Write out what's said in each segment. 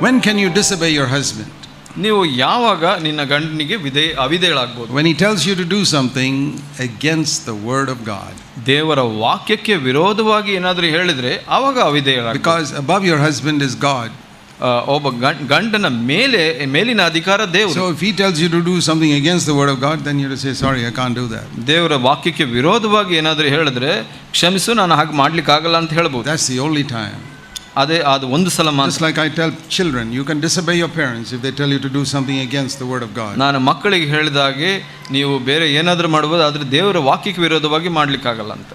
When can you disobey your husband? ನೀವು ಯಾವಾಗ ನಿನ್ನ ಗಂಡನಿಗೆ ಅವಿಧೇಯಳಾಗಬಹುದು? When he tells you to do something against the word of God. ದೇವರ ವಾಕ್ಯಕ್ಕೆ ವಿರೋಧವಾಗಿ ಏನಾದರೂ ಹೇಳಿದ್ರೆ ಆವಾಗ ಅವಿಧೇಯಳಾಗಬಹುದು. Because above your husband is God. ಒಬ್ಬ ಗಂಡನ ಮೇಲಿನ ಅಧಿಕಾರ ದೇವರು. So if he tells you to do something against the word of God, then you have to say, sorry, I can't do that. ದೇವರ ವಾಕ್ಯಕ್ಕೆ ವಿರೋಧವಾಗಿ ಏನಾದರೂ ಹೇಳಿದ್ರೆ ಕ್ಷಮಿಸು, ನಾನು ಹಾಗೆ ಮಾಡ್ಲಿಕ್ಕೆ ಆಗಲ್ಲ ಅಂತ ಹೇಳ್ಬೋದು. That's the only time. ಅದು ಒಂದು ಸಲ ಮಾತ್ರ. Just like I tell children, you can disobey your parents if they tell you to do something against the word of God. ನಾನು ಮಕ್ಕಳಿಗೆ ಹೇಳಿದಾಗೆ ನೀವು ಬೇರೆ ಏನಾದರೂ ಮಾಡಬಹುದು, ಆದರೆ ದೇವರ ವಾಕ್ಯಕ್ಕೆ ವಿರೋಧವಾಗಿ ಮಾಡ್ಲಿಕ್ಕೆ ಆಗಲ್ಲ ಅಂತ.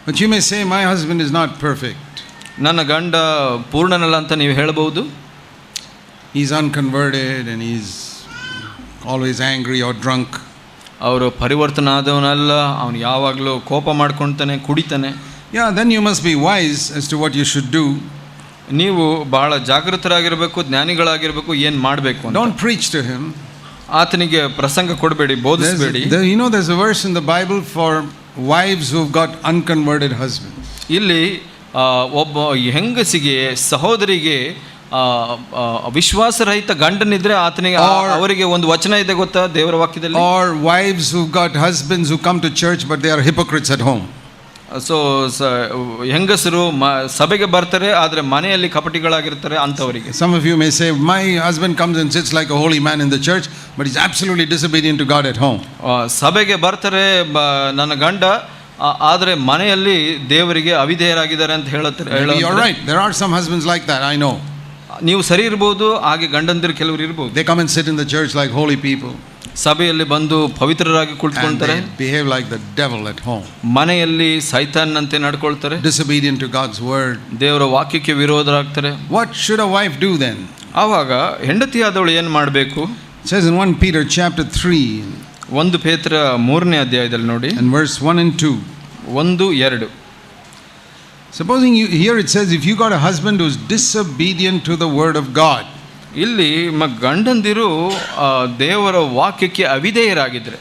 But you may say, my husband is not perfect. ನನ್ನ ಗಂಡ ಪೂರ್ಣನಲ್ಲ ಅಂತ ನೀವು ಹೇಳಬಹುದು. He's unconverted and he's always angry or drunk. ಅವರು ಪರಿವರ್ತನ ಆದವನಲ್ಲ, ಅವನು ಯಾವಾಗಲೂ ಕೋಪ ಮಾಡ್ಕೊಳ್ತಾನೆ, ಕುಡಿತಾನೆ. Yeah, then you must be wise as to what you should do. ನೀವು ಬಹಳ ಜಾಗೃತರಾಗಿರಬೇಕು, ಜ್ಞಾನಿಗಳಾಗಿರಬೇಕು, ಏನು ಮಾಡಬೇಕು ಅಂತ. Don't preach to him. ಆತನಿಗೆ ಪ್ರಸಂಗ ಕೊಡಬೇಡಿ, ಬೋಧಿಸಬೇಡಿ. You know, there's a verse in the Bible for wives who've got unconverted husbands. ಇಲ್ಲಿ ಒಬ್ಬ ಹೆಂಗಸಿಗೆ, ಸಹೋದರಿಗೆ ವಿಶ್ವಾಸರಹಿತ ಗಂಡನಿದ್ರೆ ಆತನಿಗೆ ಅವರಿಗೆ ಒಂದು ವಚನ ಇದೆ ಗೊತ್ತಾ ದೇವರ ವಾಕ್ಯದಲ್ಲಿ? Or wives who've got husbands who come to church but they are hypocrites at home. So ಹೆಂಗಸರು ಸಭೆಗೆ ಬರ್ತಾರೆ ಆದರೆ ಮನೆಯಲ್ಲಿ ಕಪಟಿಗಳಾಗಿರ್ತಾರೆ ಅಂತವರಿಗೆ. Some of you may say, my husband comes and sits like a holy man in the church but he's absolutely disobedient to God at home. ಸಭೆಗೆ ಬರ್ತಾರೆ ನನ್ನ ಗಂಡ, ಆದರೆ ಮನೆಯಲ್ಲಿ ದೇವರಿಗೆ ಅವಿಧೇಯರಾಗಿದ್ದಾರೆ ಅಂತ ಹೇಳುತ್ತಾರೆ. You're right, there are some husbands like that, I know. ನೀವು ಸರಿ ಇರಬಹುದು, ಹಾಗೆ ಗಂಡಂದಿರು ಕೆಲವರು ಇರಬಹುದು. They come and sit in the church like holy people. ಸಭೆಯಲ್ಲಿ ಬಂದು ಪವಿತ್ರರಾಗಿ ಕುಳಿತುಕೊಂತಾರೆ. Behave like the devil at home. ಮನೆಯಲ್ಲಿ ಸೈತಾನಂತೆ ನಡ್ಕೊಳ್ತಾರೆ. Disobedient to God's word. ದೇವರ ವಾಕ್ಯಕ್ಕೆ ವಿರೋಧರಾಗ್ತಾರೆ. What should a wife do then? ಆವಾಗ ಹೆಂಡತಿಯಾದವಳು ಏನು ಮಾಡಬೇಕು? It says in 1 Peter chapter 3. 1 ಪೇತ್ರ 3ನೇ ಅಧ್ಯಾಯದಲ್ಲಿ ನೋಡಿ. And verse 1 and 2. 1-2. Supposing here it says, if you got a husband who's disobedient to the word of God. ಇಲ್ಲಿ ಗಂಡಂದಿರು ದೇವರ ವಾಕ್ಯಕ್ಕೆ ಅವಿಧೇಯರಾಗಿದ್ರೆ.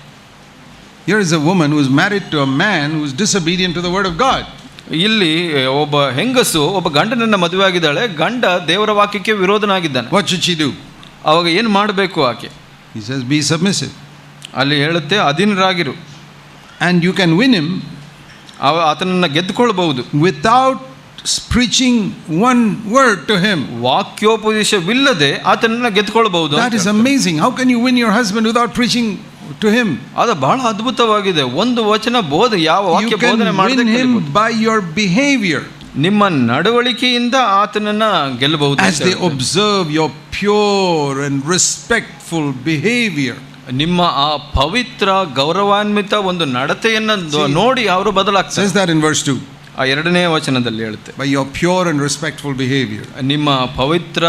Here is a woman who is married to a man who is disobedient to the word of God. ಇಲ್ಲಿ ಒಬ್ಬ ಹೆಂಗಸು ಒಬ್ಬ ಗಂಡನನ್ನ ಮದುವೆ ಆಗಿದ್ದಾಳೆ, ಗಂಡ ದೇವರ ವಾಕ್ಯಕ್ಕೆ ವಿರೋಧನಾಗಿದ್ದಾನೆ. What should she do? ಅವಾಗ ಏನು ಮಾಡಬೇಕು ಆಕೆ? He says, be submissive. ಅಲ್ಲಿ ಹೇಳುತ್ತೆ ಅಧೀನರಾಗಿರು. And you can win him ಆತನನ್ನ ಗೆದ್ದುಕೊಳ್ಳಬಹುದು without preaching one word to him. ವಾಕ್ಯೋಪದೇಶವಿಲ್ಲದೆ ಆತನನ್ನ ಗೆದ್ದುಕೊಳ್ಳಬಹುದು. That is amazing. How can you win your husband without preaching to him? ಅದು ಬಹಳ ಅದ್ಭುತವಾಗಿದೆ. ಒಂದು ವಚನ ಯಾವ ವಾಕ್ಯ ಬೋಧನೆ ಮಾಡದೆ him by your behavior. ನಿಮ್ಮ ನಡವಳಿಕೆಯಿಂದ ಆತನನ್ನ ಗೆಲ್ಲಬಹುದು. As they observe your pure and respectful behavior. ನಿಮ್ಮ ಆ ಪವಿತ್ರ ಗೌರವಾನ್ವಿತ ಒಂದು ನಡತೆಯನ್ನು ನೋಡಿ ಅವರು ಬದಲಾಗ್ತಾರೆ. Says that in verse 2. ಆ 2ನೇ ವಚನದಲ್ಲಿ ಹೇಳುತ್ತೆ, by your pure and respectful behavior. ನಿಮ್ಮ ಪವಿತ್ರ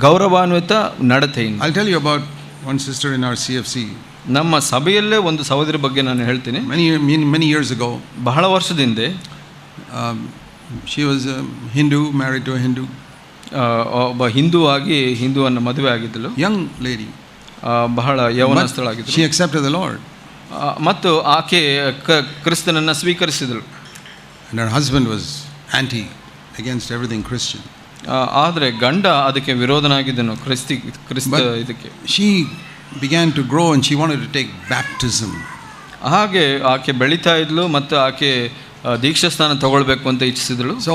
ಗೌರವಾನ್ವಿತ ನಡತೆಯಿಂದ. I'll tell you about one sister in our CFC. ನಮ್ಮ ಸಭೆಯಲ್ಲೇ ಒಂದು ಸಹೋದರಿ ಬಗ್ಗೆ ನಾನು ಹೇಳ್ತೀನಿ. Many years ago, ಬಹಳ ವರ್ಷದಿಂದ she was a Hindu, married to a Hindu. ಒಬ್ಬ ಹಿಂದೂ ಆಗಿ ಹಿಂದೂವನ್ನು ಮದುವೆ ಆಗಿದ್ದಳು. Young lady. ಬಹಳ ಯೌವನಸ್ಥಳಾಗಿದ್ದಳು. She accepted the Lord. ಮತ್ತು ಆಕೆ ಕ್ರಿಸ್ತನನ್ನು ಸ್ವೀಕರಿಸಿದಳು. And her husband was against everything Christian. ಆದರೆ ಗಂಡ ಅದಕ್ಕೆ ವಿರೋಧನಾಗಿದ್ದನು, ಕ್ರಿಸ್ತ ಇದಕ್ಕೆ. She began to grow and she wanted to take baptism. ಹಾಗೆ ಆಕೆ ಬೆಳೀತಾ ಇದ್ಲು ಮತ್ತು ಆಕೆ ದೀಕ್ಷಾಸ್ನಾನ ತಗೊಳ್ಬೇಕು ಅಂತ ಇಚ್ಛಿಸಿದಳು. So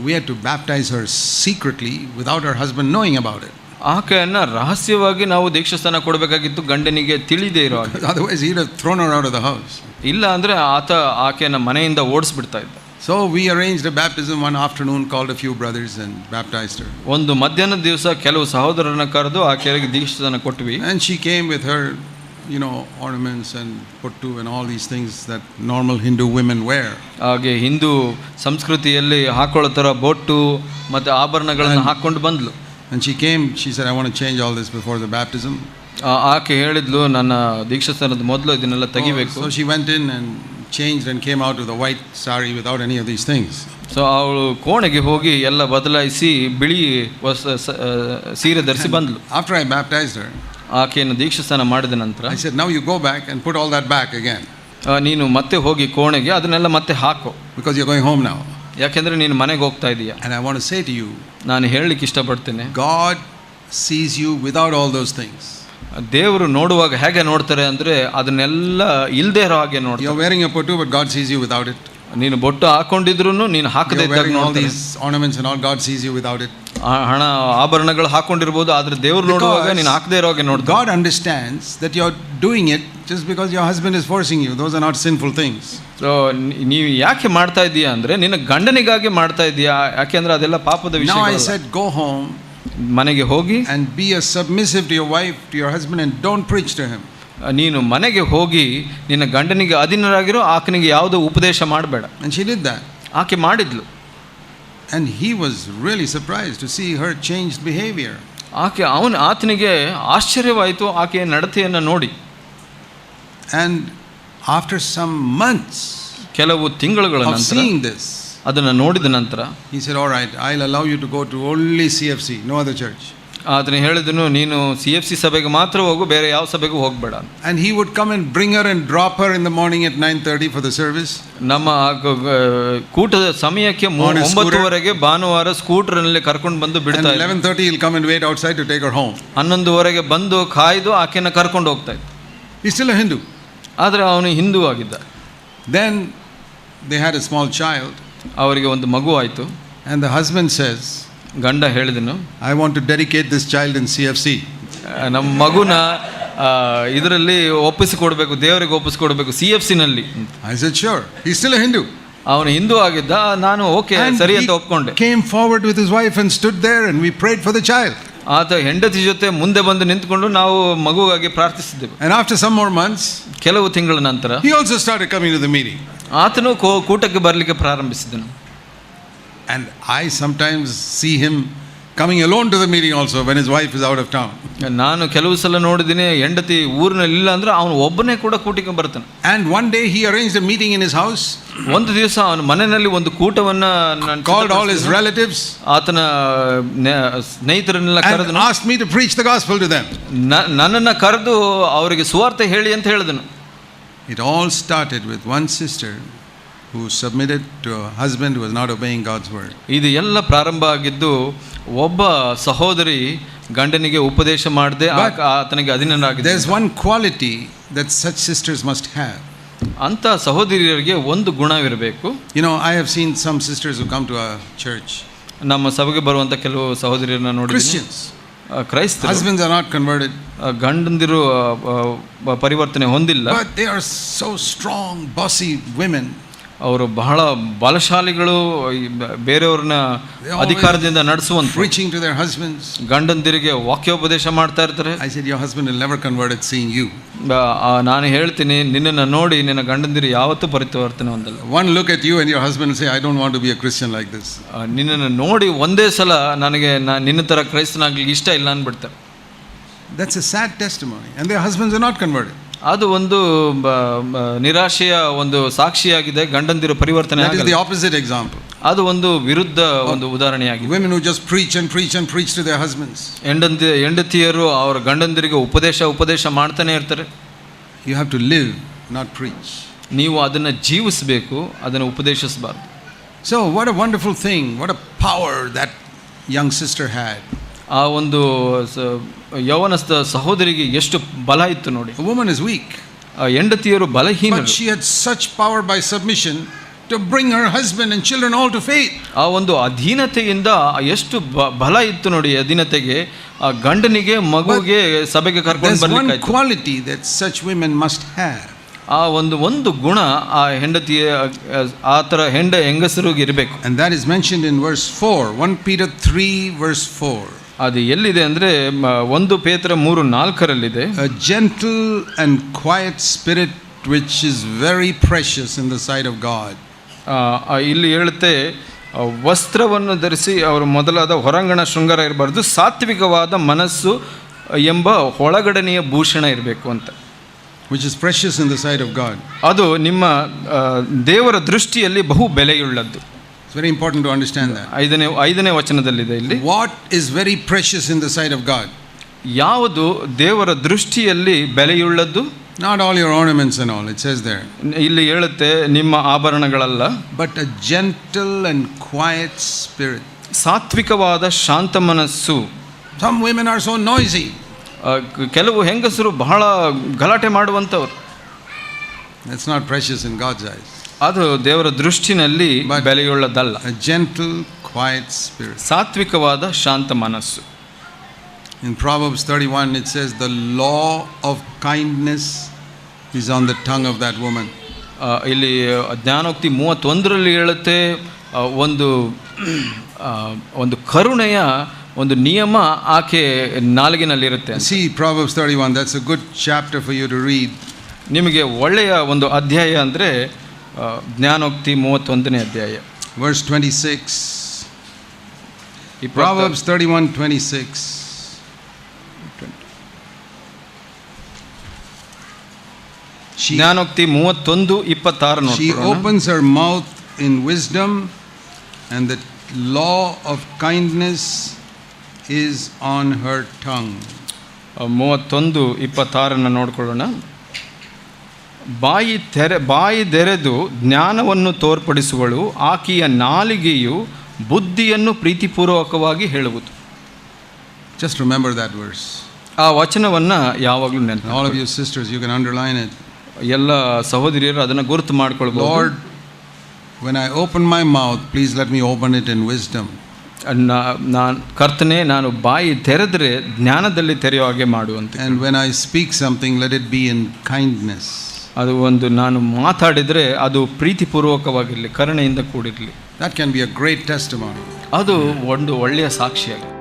we had to baptize her secretly without her husband knowing about it. ಆಕೆಯನ್ನು ರಹಸ್ಯವಾಗಿ ನಾವು ದೀಕ್ಷಾಸ್ನಾನ ಕೊಡಬೇಕಾಗಿತ್ತು, ಗಂಡನಿಗೆ ತಿಳಿದೇ ಇರೋ ಹಾಗೆ. Otherwise he'd have thrown her out of the house. ಇಲ್ಲ ಅಂದರೆ ಆಕೆಯನ್ನು ಮನೆಯಿಂದ ಓಡಿಸ್ಬಿಡ್ತಾ ಇದ್ದ. So we arranged a baptism one afternoon, called a few brothers and baptized her. ಒಂದು ಮಧ್ಯಾಹ್ನದ ದಿವಸ ಕೆಲವು ಸಹೋದರರನ್ನ ಕರೆದು ಆಕೆಗೆ ದೀಕ್ಷಾಸ್ನಾನ ಕೊಟ್ವಿ. And she came with her, ornaments and puttu and all these things that normal Hindu women wear. ಹಾಗೆ ಹಿಂದೂ ಸಂಸ್ಕೃತಿಯಲ್ಲಿ ಹಾಕೊಳ್ಳೋ ಥರ ಬೊಟ್ಟು ಮತ್ತು ಆಭರಣಗಳನ್ನು ಹಾಕೊಂಡು ಬಂದ್ಲು. And she came, she said, I want to change all this before the baptism. ಆಕೆ ಹೇಳಿದ್ಲು, ನನ್ನ ದೀಕ್ಷಾಸ್ನಾನದ ಮೊದಲು ಇದನ್ನೆಲ್ಲ ತೆಗಿಬೇಕು. So she went in and changed and came out with a white sari without any of these things. So ಅವಳು ಕೋಣೆಗೆ ಹೋಗಿ ಎಲ್ಲ ಬದಲಾಯಿಸಿ ಬಿಳಿ ಸೀರೆ ಧರಿಸಿ ಬಂದ್ಲು. After I baptized her, ಆಕೆಯನ್ನು ದೀಕ್ಷಾಸ್ನಾನ ಮಾಡಿದ ನಂತರ I said, now you go back and put all that back again. ನೀನು ಮತ್ತೆ ಹೋಗಿ ಕೋಣೆಗೆ ಅದನ್ನೆಲ್ಲ ಮತ್ತೆ ಹಾಕು. Because you're going home now. ಯಾಕೆಂದರೆ ನೀನು ಮನೆಗೆ ಹೋಗ್ತಾ ಇದೀಯ. And I want to say to you, ನಾನು ಹೇಳಲಿಕ್ಕೆ ಇಷ್ಟಪಡ್ತೇನೆ, God sees you without all those things. ದೇವರು ನೋಡುವಾಗ ಹೇಗೆ ನೋಡ್ತಾರೆ ಅಂದರೆ ಅದನ್ನೆಲ್ಲ ಇಲ್ಲದೆ ಇರೋ ಹಾಗೆ ನೋಡ್ತಾರೆ. You're wearing a puttu, but God sees you without it. ನೀನು ಬೊಟ್ಟು ಹಾಕೊಂಡಿದ್ರು ನೀನು ಹಾಕದೇ You're ಇದ್ದಾಗ wearing all ನೋಡ್ತಾರೆ. these ornaments and all, God sees you without it. ಹಣ ಆಭರಣಗಳು ಹಾಕೊಂಡಿರ್ಬೋದು, ಆದರೆ ದೇವರು ನೋಡುವಾಗ ನೀನು ಹಾಕದೇ ಇರೋ ಹಾಗೆ ನೋಡ್ತಾರೆ. God understands that you're doing it just because your husband is forcing you. Those are not sinful things. So ನೀವು ಯಾಕೆ ಮಾಡ್ತಾ ಇದೀಯಾ ಅಂದರೆ ನಿನ್ನ ಗಂಡನಿಗಾಗಿ ಮಾಡ್ತಾ ಇದೀಯಾ, ಯಾಕೆಂದ್ರೆ ಅದೆಲ್ಲ ಪಾಪದ Now I ವಿಷಯ. said, go home ಮನೆಗೆ ಹೋಗಿ and be a submissive to your wife, to your husband, and don't preach to him. ನೀನು ಮನೆಗೆ ಹೋಗಿ ನಿನ್ನ ಗಂಡನಿಗೆ ಅಧೀನರಾಗಿರೋ, ಆತನಿಗೆ ಯಾವುದೋ ಉಪದೇಶ ಮಾಡಬೇಡ. And she did that. ಆಕೆ ಮಾಡಿದ್ಲು. And he was really surprised to see her changed behavior. ಆತನಿಗೆ ಆಶ್ಚರ್ಯವಾಯಿತು ಆಕೆಯ ನಡತೆಯನ್ನು ನೋಡಿ. And after some months ಕೆಲವು ತಿಂಗಳುಗಳ of ನಂತರ seeing this, ಅದನ್ನು ನೋಡಿದ ನಂತರ he said, all right, I'll allow you to go to only CFC, no other church. ಆತನು ಹೇಳಿದನು, ನೀನು CFC ಸಭೆಗೆ ಮಾತ್ರ ಹೋಗು, ಬೇರೆ ಯಾವ ಸಭೆಗೂ ಹೋಗಬೇಡ. And he would come and bring her and drop her in the morning at 9:30 for the service. ನಮ್ಮ ಕೂಟದ ಸಮಯಕ್ಕೆ 9:00 ಭಾನುವಾರ ಸ್ಕೂಟರ್ನಲ್ಲಿ ಕರ್ಕೊಂಡು ಬಂದು ಬಿಡ್ತಾ And 11:30 he'll come and wait outside to take her home. 11:00 ಬಂದು ಕಾಯ್ದು ಆಕೆಯನ್ನು ಕರ್ಕೊಂಡು ಹೋಗ್ತಾ ಇದ್ದ. He's still a Hindu. ಆದರೆ ಅವನು ಹಿಂದೂ ಆಗಿದ್ದ. Then they had a small child. ಅವರಿಗೆ ಒಂದು ಮಗು ಆಯಿತು. And the husband says, ಗಂಡ ಹೇಳಿದನು, I want to dedicate this child in CFC. ನಮ್ಮ ಮಗುನ ಇದರಲ್ಲಿ ಒಪ್ಪಿಸಿಕೊಡ್ಬೇಕು, ದೇವರಿಗೆ ಒಪ್ಪಿಸಿಕೊಡ್ಬೇಕು, CFCನಲ್ಲಿ. I said, sure. He's still a Hindu. ಅವನು ಹಿಂದೂ ಆಗಿದ್ದ. ನಾನು ಓಕೆ ಸರಿ ಅಂತ ಒಪ್ಕೊಂಡೆ. Came forward with his wife and stood there and we prayed for the child. ಆತ ಹೆಂಡತಿ ಜೊತೆ ಮುಂದೆ ಬಂದು ನಿಂತ್ಕೊಂಡು ನಾವು ಮಗುವಾಗಿ ಪ್ರಾರ್ಥಿಸಿದ್ದೆವು. And after some more months, ಕೆಲವು ತಿಂಗಳ ನಂತರ he also started coming to the meeting. ಆತನು ಕೂಟಕ್ಕೆ ಬರಲಿಕ್ಕೆ ಪ್ರಾರಂಭಿಸಿದನು. And I sometimes see him coming alone to the meeting also when his wife is out of town. ನಾನು ಕೆಲವು ಸಲ ನೋಡಿದ್ದೀನಿ, ಹೆಂಡತಿ ಊರಿನಲ್ಲಿ ಇಲ್ಲ ಅಂದ್ರೆ ಅವನು ಒಬ್ಬನೇ ಕೂಡ ಕೂಟಕ್ಕೆ ಬರ್ತಾನೆ. And one day he arranged a meeting in his house. ಒಂದು ದಿವಸ ಅವನ ಮನೆಯಲ್ಲಿ ಒಂದು ಕೂಟವನ್ನು called all his relatives. ಆತನ ಸ್ನೇಹಿತರನ್ನೆಲ್ಲ ಕರೆದು and asked me to preach the gospel to them. ನನ್ನನ್ನು ಕರೆದು ಅವರಿಗೆ ಸುವಾರ್ತೆ ಹೇಳಿ ಅಂತ ಹೇಳಿದನು. It all started with one sister who submitted to a husband who was not obeying God's word. ಇದು ಎಲ್ಲ ಪ್ರಾರಂಭ ಆಗಿದ್ದು ಒಬ್ಬ ಸಹೋದರಿ ಗಂಡನಿಗೆ ಉಪದೇಶ ಮಾಡದೆ ಆತನಿಗೆ ಅಧೀನರಾಗಿದ್ದ. There's one quality that such sisters must have. ಅಂತ ಸಹೋದರಿಯರಿಗೆ ಒಂದು ಗುಣವಿರಬೇಕು. You know, I have seen some sisters who come to our church. ನಮ್ಮ ಸಭೆಗೆ ಬರುವಂತ ಕೆಲವು ಸಹೋದರಿಯರನ್ನ ನೋಡಿದ್ದೀನಿ. Christians. ಕ್ರೈಸ್ತರು. Husbands are not converted. ಗಂಡಂದಿರು ಪರಿವರ್ತನೆ ಹೊಂದಿಲ್ಲ. But they are so strong, bossy women. ಅವರು ಬಹಳ ಬಲಶಾಲಿಗಳು, ಬೇರೆಯವ್ರನ್ನ ಅಧಿಕಾರದಿಂದ ನಡೆಸುವಂತ. Preaching to their husbands. ಗಂಡಂದಿರಿಗೆ ವಾಕ್ಯೋಪದೇಶ ಮಾಡ್ತಾ ಇರ್ತಾರೆ. I said, your husband will never convert at seeing you. ನಾನು ಹೇಳ್ತೀನಿ, ನಿನ್ನನ್ನು ನೋಡಿ ನಿನ್ನ ಗಂಡಂದಿರು ಯಾವತ್ತೂ ಪರಿವರ್ತನೆ ಹೊಂದಲ್ಲ. One look at you and your husband will say, I don't want to be a Christian like this. ನಿನ್ನನ್ನು ನೋಡಿ ಒಂದೇ ಸಲ ನನಗೆ ನಿನ್ನ ಥರ ಕ್ರೈಸ್ತನಾಗ್ಲಿಕ್ಕೆ ಇಷ್ಟ ಇಲ್ಲ ಅಂದ್ಬಿಡ್ತಾರೆ. That's a sad testimony. And their husbands are not converted. ಅದು ಒಂದು ನಿರಾಶೆಯ ಒಂದು ಸಾಕ್ಷಿಯಾಗಿದೆ. ಗಂಡಂದಿರು ಪರಿವರ್ತನೆ ಆಗಲ್ಲ. That is the opposite example. ಅದು ಒಂದು ವಿರುದ್ಧ ಒಂದು ಉದಾಹರಣೆಯಾಗಿದೆ. Women who just preach and preach and preach to their husbands. ಹೆಂಡತಿಯರು ಅವರ ಗಂಡಂದಿರಿಗೆ ಉಪದೇಶ ಮಾಡ್ತಾನೆ ಇರ್ತಾರೆ. You have to live, not preach. ನೀವು ಅದನ್ನು ಜೀವಿಸಬೇಕು, ಅದನ್ನು ಉಪದೇಶಿಸಬಾರ್ದು. So what a wonderful thing, what a power that young sister had. ಆ ಒಂದು ಯೌವನಸ್ಥ ಸಹೋದರಿಗೆ ಎಷ್ಟು ಬಲ ಇತ್ತು ನೋಡಿ. A woman is weak. ಹೆಂಡತಿಯರು ಬಲಹೀನರು. But she had such power by submission to bring her husband and children all to faith. ಆ ಒಂದು ಅಧೀನತೆಯಿಂದ ಎಷ್ಟು ಬಲ ಇತ್ತು ನೋಡಿ. ಅಧೀನತೆಗೆ ಆ ಗಂಡನಿಗೆ ಮಗುವಿಗೆ ಸಭೆಗೆ ಕರ್ಕೊಂಡು ಬರಲಿಕ್ಕೆ ಆಯ್ತು. There's one quality that such women must have. ಆ ಒಂದು ಗುಣ ಆ ಹೆಂಡತಿಯ ಆ ಥರ ಹೆಂಗಸರಿಗೆ ಇರಬೇಕು. And that is mentioned in verse 4, 1 Peter 3 verse 4. ಅದು ಎಲ್ಲಿದೆ ಅಂದರೆ 1 ಪೇತ್ರ 3:4 A gentle and quiet spirit which is very precious in the sight of God. ಇಲ್ಲಿ ಹೇಳುತ್ತೆ, ವಸ್ತ್ರವನ್ನು ಧರಿಸಿ ಅವರು ಮೊದಲಾದ ಹೊರಾಂಗಣ ಶೃಂಗಾರ ಇರಬಾರ್ದು, ಸಾತ್ವಿಕವಾದ ಮನಸ್ಸು ಎಂಬ ಒಳಗಡನೆಯ ಭೂಷಣ ಇರಬೇಕು ಅಂತ. Which is precious in the sight of God. ಅದು ನಿಮ್ಮ ದೇವರ ದೃಷ್ಟಿಯಲ್ಲಿ ಬಹು ಬೆಲೆಯುಳ್ಳದ್ದು. It's very important to understand that. 5ನೇ ವಚನದಲ್ಲಿದೆ ಇಲ್ಲಿ. What is very precious in the sight of God? ಯಾವುದು ದೇವರ ದೃಷ್ಟಿಯಲ್ಲಿ ಬೆಲೆಯುಳ್ಳದ್ದು? Not all your ornaments and all, it says there. ಇಲ್ಲಿ ಹೇಳುತ್ತೆ ನಿಮ್ಮ ಆಭರಣಗಳಲ್ಲ, But a gentle and quiet spirit. ಸಾತ್ವಿಕವಾದ ಶಾಂತ ಮನಸ್ಸು. Some women are so noisy. ಕೆಲವು ಹೆಂಗಸರು ಬಹಳ ಗಲಾಟೆ ಮಾಡುವಂಥವ್ರು. That's not precious in God's eyes. ಅದು ದೇವರ ದೃಷ್ಟಿನಲ್ಲಿ ಬೆಲೆಯುಳ್ಳದಲ್ಲ. A gentle, quiet spirit. ಸಾತ್ವಿಕವಾದ ಶಾಂತ ಮನಸ್ಸು. In Proverbs 31 it says the law of kindness is on the tongue of that woman. ಇಲ್ಲಿ ಜ್ಞಾನೋಕ್ತಿ 31ರಲ್ಲಿ ಹೇಳುತ್ತೆ ಒಂದು ಕರುಣೆಯ ಒಂದು ನಿಯಮ ಆಕೆ ನಾಲಿಗೆನಲ್ಲಿರುತ್ತೆ. See Proverbs 31, that's a good chapter for you to read. ನಿಮಗೆ ಒಳ್ಳೆಯ ಒಂದು ಅಧ್ಯಾಯ ಅಂದರೆ ಜ್ಞಾನೋಕ್ತಿ 31ನೇ ಅಧ್ಯಾಯ. Verse 26. Proverbs 31:26. ಜ್ಞಾನೋಕ್ತಿ 31:26 She opens her mouth in wisdom, and the law of kindness is on her tongue. 31:26 ನೋಡ್ಕೊಳ್ಳೋಣ. ಬಾಯಿದೆರೆದು ಜ್ಞಾನವನ್ನು ತೋರ್ಪಡಿಸುವಳು, ಆಕೆಯ ನಾಲಿಗೆಯು ಬುದ್ಧಿಯನ್ನು ಪ್ರೀತಿಪೂರ್ವಕವಾಗಿ ಹೇಳುವುದು. Just remember that verse. ಆ ವಚನವನ್ನು ಯಾವಾಗಲೂ ನೆನಪು. All of you sisters, you can underline it. ಎಲ್ಲ ಸಹೋದರಿಯರು ಅದನ್ನು ಗುರುತು ಮಾಡ್ಕೊಳ್ಬಹುದು. Lord, when I open my mouth, please let me open it in wisdom. ಕರ್ತನೇ, ನಾನು ಬಾಯಿ ತೆರೆದರೆ ಜ್ಞಾನದಲ್ಲಿ ತೆರೆಯೋ ಹಾಗೆ ಮಾಡುವಂತೆ. And when I speak something, let it be in kindness. ಅದು ನಾನು ಮಾತಾಡಿದರೆ ಅದು ಪ್ರೀತಿಪೂರ್ವಕವಾಗಿರಲಿ, ಕರುಣೆಯಿಂದ ಕೂಡಿರಲಿ. That can be a great testimony. ಅದು ಒಂದು ಒಳ್ಳೆಯ ಸಾಕ್ಷಿಯಾಗಿದೆ.